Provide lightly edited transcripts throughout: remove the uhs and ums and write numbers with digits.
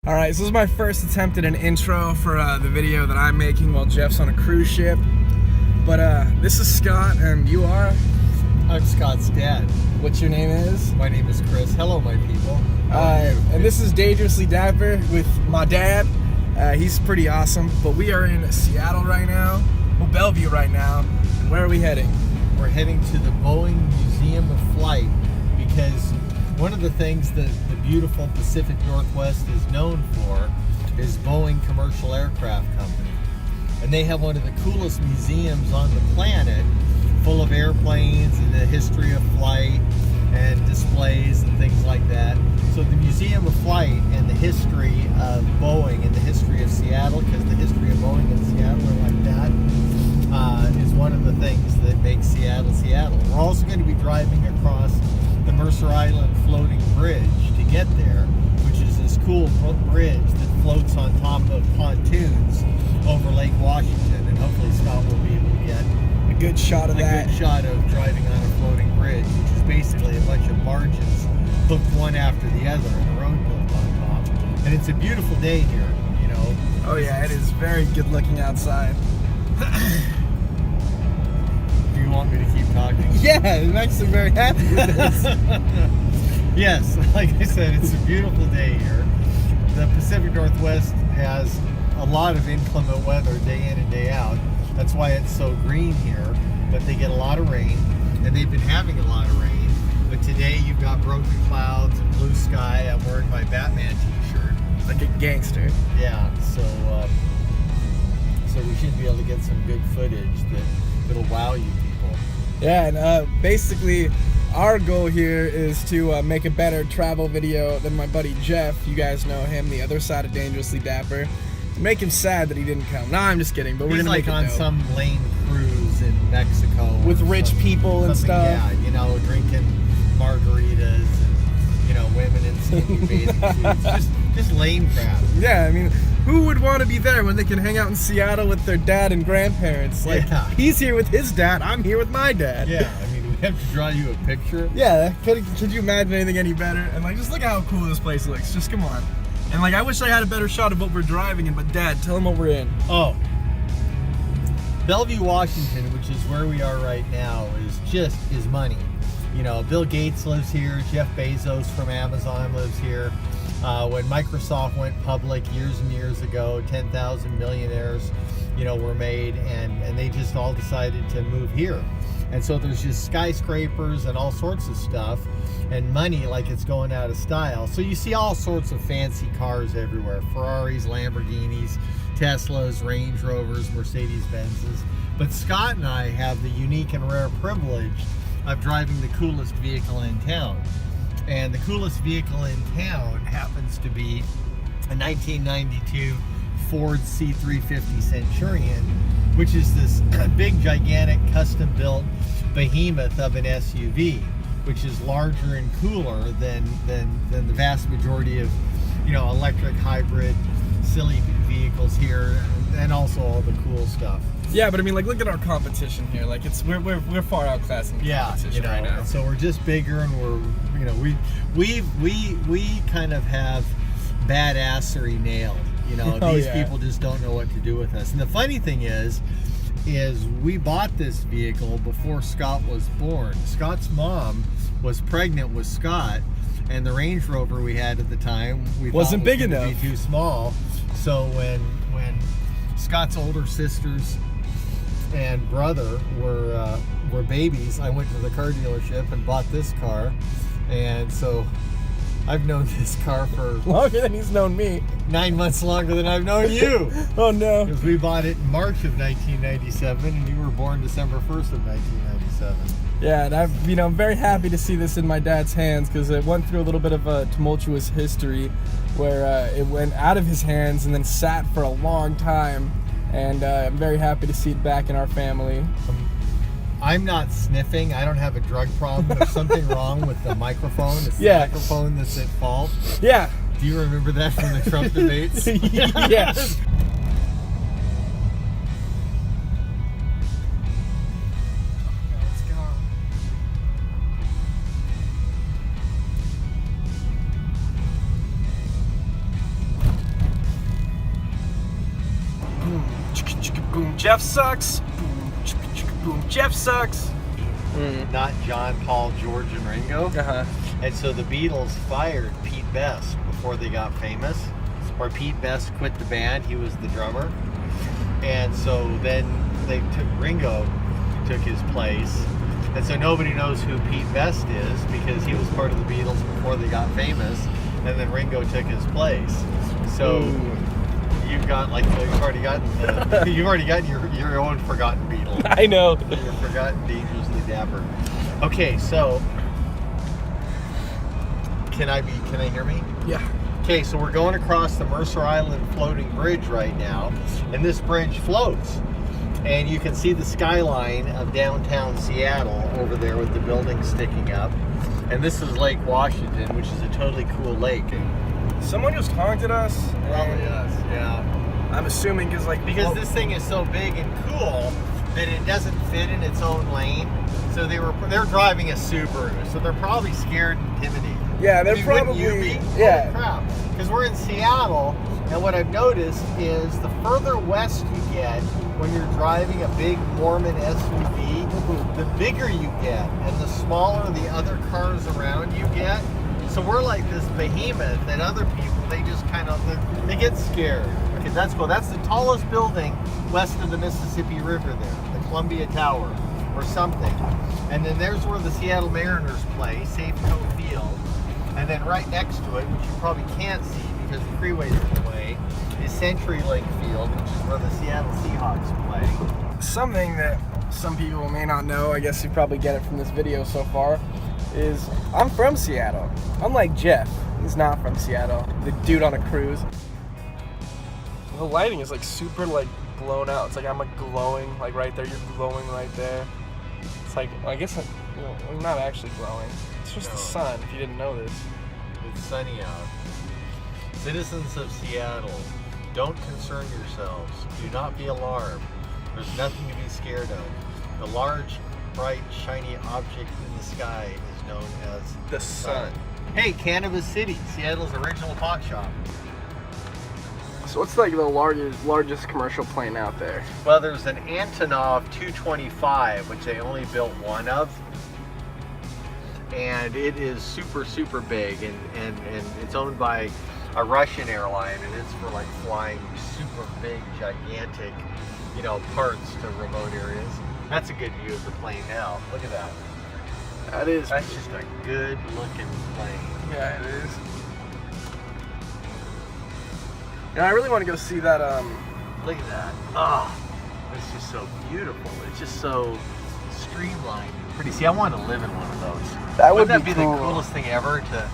All right, so this is my first attempt at an intro for the video that I'm making while Jeff's on a cruise ship. But this is Scott, and you are? I'm Scott's dad. What's your name is? My name is Chris. Hello, my people. How are you? And this is Dangerously Dapper with my dad. He's pretty awesome, but we are in Seattle right now, well, Bellevue right now. And where are we heading? We're heading to the Boeing Museum of Flight because one of the things that the beautiful Pacific Northwest is known for is Boeing Commercial Aircraft Company. And they have one of the coolest museums on the planet, full of airplanes and the history of flight and displays and things like that. So the Museum of Flight and the history of Boeing and the history of Seattle, because the history of Boeing and Seattle are like that, is one of the things that makes Seattle, Seattle. We're also going to be driving across the Mercer Island floating bridge to get there, which is this cool bridge that floats on top of pontoons over Lake Washington, and hopefully Scott will be able to get A good shot of that. a good shot of driving on a floating bridge, which is basically a bunch of barges hooked one after the other and a road built on top. And it's a beautiful day here, you know. Oh yeah, it is very good looking outside. Do you want me to keep talking? Yeah, I'm actually very happy with this. Yes, like I said, it's a beautiful day here. The Pacific Northwest has a lot of inclement weather day in and day out. That's why it's so green here, but they get a lot of rain, and they've been having a lot of rain. But today you've got broken clouds and blue sky. I'm wearing my Batman t-shirt. Like a gangster. Yeah, so we should be able to get some good footage that'll wow you people. Yeah, and basically our goal here is to make a better travel video than my buddy Jeff. You guys know him, the other side of Dangerously Dapper. To make him sad that he didn't come. No, I'm just kidding, but we're He's gonna like make it on dope. some lane cruise in Mexico With or rich something- people and something, stuff. Yeah, you know, drinking margaritas and, you know, women in skinny bathing suits. Just lame crap. Yeah, I mean, who would want to be there when they can hang out in Seattle with their dad and grandparents? Like, Yeah. he's here with his dad, I'm here with my dad. Yeah, I mean, we have to draw you a picture. Yeah, could you imagine anything any better? And like, just look at how cool this place looks. Just come on. And like, I wish I had a better shot of what we're driving in, but Dad, tell them what we're in. Oh. Bellevue, Washington, which is where we are right now, is money. You know, Bill Gates lives here. Jeff Bezos from Amazon lives here. When Microsoft went public years and years ago, 10,000 millionaires, you know, were made, and they just all decided to move here. And so there's just skyscrapers and all sorts of stuff, and money like it's going out of style. So you see all sorts of fancy cars everywhere: Ferraris, Lamborghinis, Teslas, Range Rovers, Mercedes-Benzes. But Scott and I have the unique and rare privilege of driving the coolest vehicle in town. And the coolest vehicle in town happens to be a 1992 Ford C350 Centurion, which is this big, gigantic, custom-built behemoth of an SUV, which is larger and cooler than the vast majority of, you know, electric, hybrid, silly vehicles here, and also all the cool stuff. Yeah, but I mean, like, look at our competition here. Like, we're far outclassing the competition you know, right now. so we're just bigger, and we're, you know, we kind of have badassery nailed. You know, Oh, these yeah. people just don't know what to do with us. And the funny thing is we bought this vehicle before Scott was born. Scott's mom was pregnant with Scott, and the Range Rover we had at the time Wasn't big gonna enough. be too small. So when Scott's older sisters and brother were babies, I went to the car dealership and bought this car. And so I've known this car for Longer than he's known me. 9 months longer than I've known you. Oh no. Because we bought it in March of 1997, and you were born December 1st of 1997. Yeah, and I'm very happy to see this in my dad's hands, because it went through a little bit of a tumultuous history where it went out of his hands and then sat for a long time, and I'm very happy to see it back in our family. I'm not sniffing. I don't have a drug problem. There's something wrong with the microphone. It's Yeah. the microphone that's at fault. Yeah. Do you remember that from the Trump debates? Yes. boom, Jeff sucks. Boom, chicka, chicka, boom, Jeff sucks. Not John, Paul, George, and Ringo. Uh-huh. And so the Beatles fired Pete Best before they got famous. Or Pete Best quit the band. He was the drummer. And so then they took Ringo, took his place. And so nobody knows who Pete Best is because he was part of the Beatles before they got famous. And then Ringo took his place. So you've got you've already gotten your own forgotten Beatle. I know. Your forgotten dangerously dapper. Okay, so can I hear me? Yeah. Okay, so we're going across the Mercer Island floating bridge right now, and this bridge floats. And you can see the skyline of downtown Seattle over there with the buildings sticking up. And this is Lake Washington, which is a totally cool lake. Someone just honked at us. Probably us, yeah. I'm assuming because this thing is so big and cool that it doesn't fit in its own lane. So they're driving a Subaru, so they're probably scared and intimidated. Yeah, they're probably. Wouldn't you be? Yeah. Holy crap. Because we're in Seattle, and what I've noticed is the further west you get when you're driving a big Mormon SUV, the bigger you get, and the smaller the other cars around you get. So we're like this behemoth, and other people, they just they get scared. Okay, that's cool. That's the tallest building west of the Mississippi River there, the Columbia Tower, or something. And then there's where the Seattle Mariners play, Safeco Field. And then right next to it, which you probably can't see because the freeway's in the way, is CenturyLink Field, which is where the Seattle Seahawks play. Something that some people may not know, I guess you probably get it from this video so far, is I'm from Seattle. Unlike Jeff, he's not from Seattle. The dude on a cruise. The lighting is super blown out. It's I'm glowing right there. You're glowing right there. It's I guess I'm not actually glowing. It's just the sun, if you didn't know this. It's sunny out. Citizens of Seattle, don't concern yourselves. Do not be alarmed. There's nothing to be scared of. The large, bright, shiny object in the sky is known as the sun. Hey, Cannabis City, Seattle's original pot shop. So what's the largest commercial plane out there? Well, there's an Antonov 225, which they only built one of. And it is super, super big, and it's owned by a Russian airline, and it's for flying super big, gigantic, parts to remote areas. That's a good view of the plane now. Look at that. That's just a good looking plane. Yeah, it is. I really want to go see that. Look at that. Oh, it's just so beautiful. It's just so streamlined and pretty. See, I want to live in one of those. Wouldn't that be cool. The coolest thing ever to,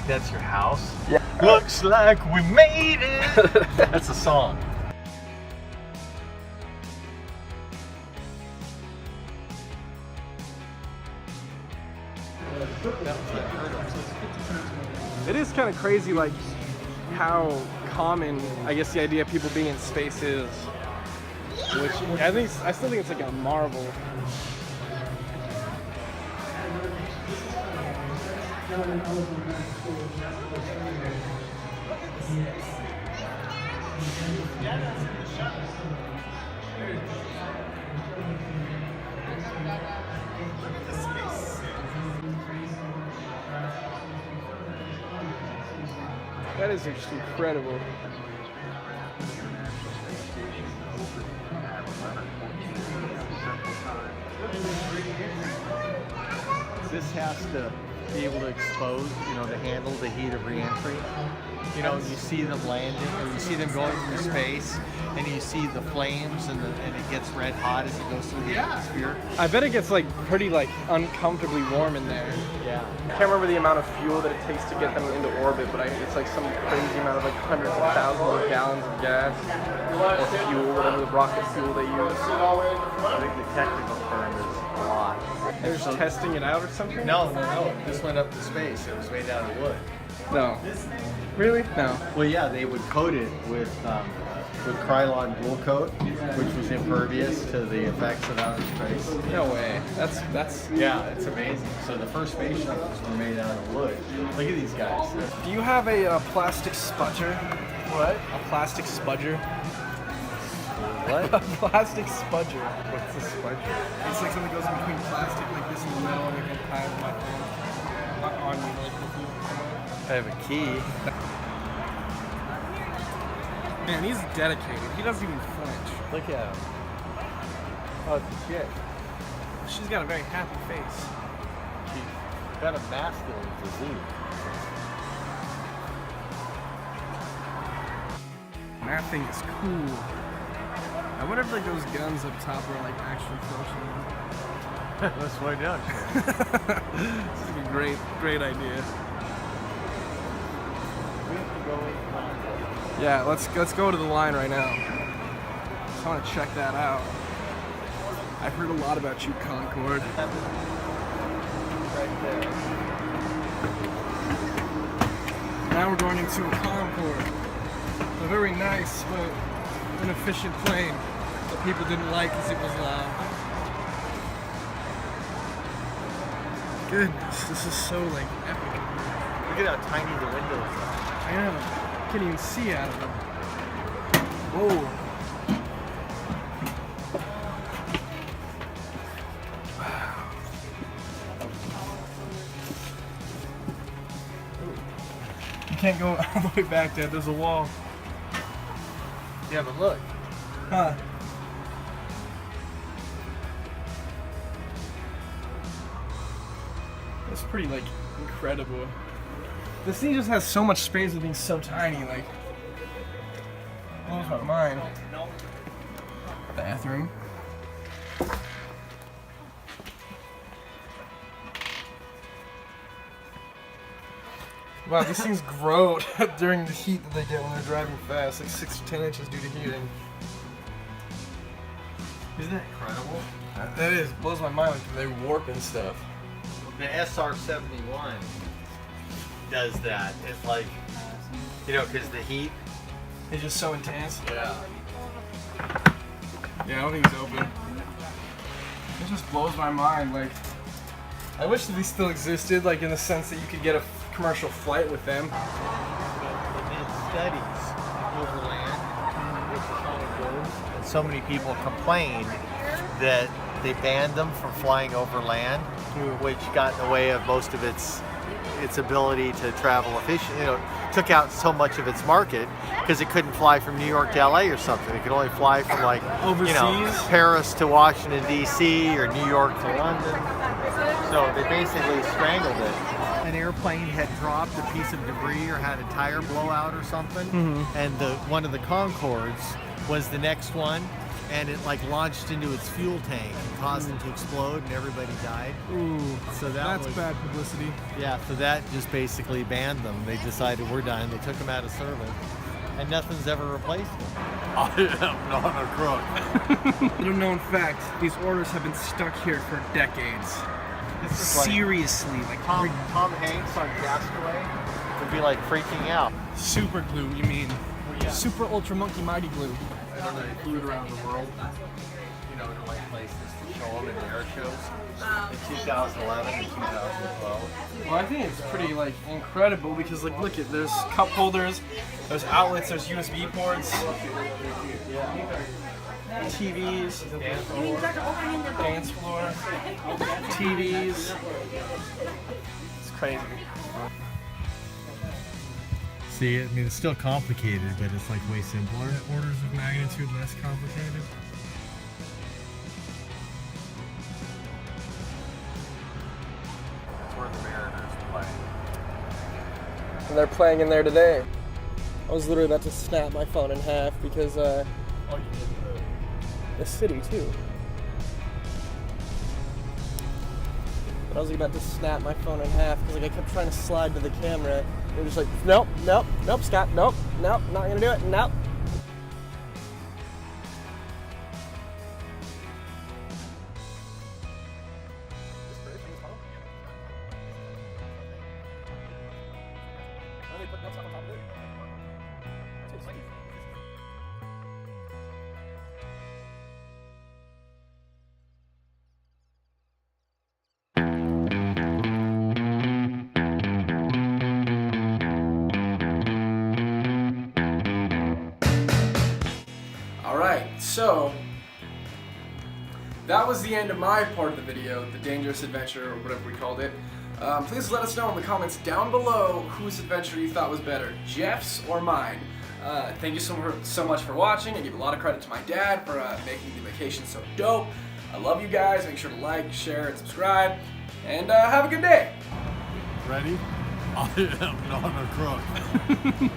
that's your house? Yeah. Looks like we made it. That's a song. It is kind of crazy, how common, I guess, the idea of people being in space is. Which I still think it's a marvel. That is just incredible. This has to be able to expose, to handle the heat of re-entry. You see them landing, or you see them going through space, and you see the flames, and it gets red hot as it goes through the atmosphere. I bet it gets pretty uncomfortably warm in there. Yeah. I can't remember the amount of fuel that it takes to get them into orbit, but it's some crazy amount of hundreds of thousands of gallons of gas or fuel, whatever the rocket fuel they use. I think the technical term is a lot. They're just testing it out or something? No. This went up to space. It was made out of wood. No. Really? No. Well, yeah, they would coat it with Krylon dual coat, which was impervious to the effects of outer space. No way. That's. Yeah, it's amazing. So the first space shuttles were made out of wood. Look at these guys. Do you have a plastic spudger? What? A plastic spudger? What? A plastic spudger. What's a spudger? It's like something that goes in between plastic like this and the metal, and it can pile in my hand. Not on you, like with you. I have a key. Man, he's dedicated. He doesn't even flinch. Look at him. Oh, it's a chick. She's got a very happy face. She's got a masculine physique. That thing is cool. I wonder if like those guns up top are like actually functioning. Let's find out. This is a great idea. We have to go in. Yeah, let's go to the line right now. Just want to check that out. I've heard a lot about you, Concord. Right there. Now we're going into a Concorde. A very nice but inefficient plane that people didn't like because it was loud. Goodness, this is so like epic. Look at how tiny the windows are. I know. Can't even see out of them. Whoa. You can't go all the way back there. There's a wall. Yeah, but look. Huh. That's pretty, like, incredible. This thing just has so much space with being so tiny, like, blows my mind. Bathroom. Wow, these things grow during the heat that they get when they're driving fast, like 6 to 10 inches due to heating. Isn't that incredible? That is, blows my mind, like they warp and stuff. The SR-71 does that. It's like, you know, because the heat. It's just so intense. Yeah. Yeah, I don't think it's open. It just blows my mind, like, I wish that these still existed, like in the sense that you could get a commercial flight with them. They did studies overland with the sonic booms, and so many people complained that they banned them from flying over land, which got in the way of most of its ability to travel efficiently. You know, took out so much of its market because it couldn't fly from New York to LA or something. It could only fly from like Overseas? you know, Paris to Washington D.C. or New York to London. So they basically strangled it. An airplane had dropped a piece of debris or had a tire blowout or something, and one of the Concords was the next one, and it like launched into its fuel tank and caused it to explode, and everybody died. Ooh, So that's was bad publicity. Yeah, so that just basically banned them. They decided we're done. They took them out of service, and nothing's ever replaced them. I am not a crook. Little known fact, these orders have been stuck here for decades. This is like Seriously, like Tom Hanks on Castaway would be like freaking out. super glue, you mean? Yeah. Super ultra monkey mighty glue. I don't know, they flew it around the world, you know, to like places to show them in the air shows in 2011 and 2012. Well, I think it's pretty like incredible because like look at there's cup holders, there's outlets, there's USB ports, TVs, dance floor, TVs. It's crazy. See, I mean, it's still complicated, but it's like way simpler. Orders of magnitude less complicated. That's where the Mariners play. And they're playing in there today. I was literally about to snap my phone in half because Oh, you did the city too. But I was about to snap my phone in half because like I kept trying to slide to the camera. It was just like, nope, nope, nope, Scott, nope, nope, not gonna do it, nope. right, so that was the end of my part of the video, the dangerous adventure, or whatever we called it. Please let us know in the comments down below whose adventure you thought was better, Jeff's or mine. Thank you so much for watching. I give a lot of credit to my dad for making the vacation so dope. I love you guys. Make sure to like, share, and subscribe. And have a good day. Ready? I am not a crook.